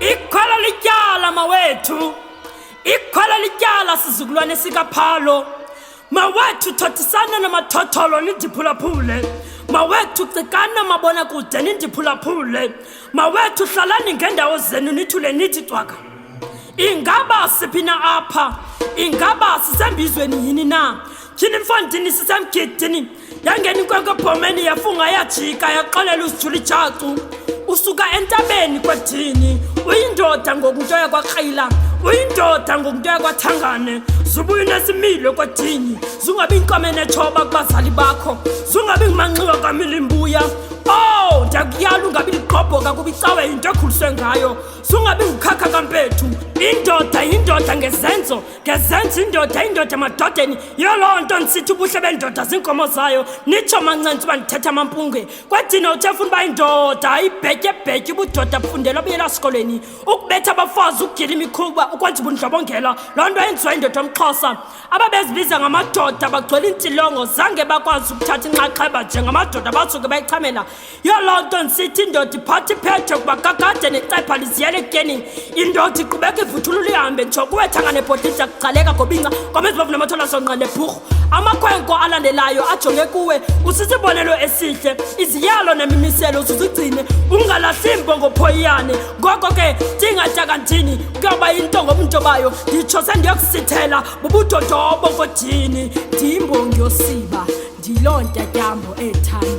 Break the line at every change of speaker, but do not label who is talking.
Ikhwela lityala mawethu, ikhwela lityala sizukulwane sikaphalo. Mawethu thothisana namathotholo nindiphulaphule. Mawethu cikana mabona kude nindiphulaphule. Mawethu hlalani ngendawo zenu nithule nithi cwaka. Ingaba siphina apha, ingaba sisembizweni yini na? Tyhini mfondini sisemgidini, yangena inkwenkwe ebhomeni yafunga yajika yaxolela usijula ijacu. Usuka entabeni kwedini, uyindoda ngokunto yakwakrila, uyindoda ngokunto yakwathangane. Zubuye nesimilo kwedini, zungabi inkomo enetshoba kubazali bakho, zungabi ngumanxiwa kamilimbuya. Oh, ndiyakuyala ungabi liqobhoka kuba icawe yinto ekhuliswe ngayo, zungabi ngukhakha kampethu. Indoda yindoda ngezenzo, ngezenzo indoda emadodeni. Yiyo loo nto ndisithi ubuhle bendoda ziinkomo zayo. Nitsho mancinci uba ndithetha amampunge. Kwedini uthe funa uba indoda ayibhetyebhetye ubudoda bufundelwa buyela esikolweni, ukubetha abafazi, ukugila imikhuba, ukwenza ubundlobongela. Loo nto yenziwa indoda yomXhosa. Ababezibiza ngamadoda bagcwele intilongo zange bakwazi ukuthatha inxaxheba njengamadoda basuke bayichamela. Yiyo loo nto ndisithi indoda iphatha iphethe kuba kakade necepha liziyele etyeni. Indoda iqhubeka ivuthulula ihambe ntsho kuwethanga nebhodini yakugcaleka ngobinca kwamezibomvu namathola sonqa nebhurhu. Amakhwenkwe alandelayo ajonge kuwe usisibonelo esihle, iziyalo nemimiselo uzuzigcine, ungalahli imbongophoyane. Ngoko ke ndingatyakantini kuyoba yinto ngobunto bayo, nditsho sendiyokusithela bubudodobo ngodini. Ndiyimbongi yosiba, ndiloo ntatyambo ethanda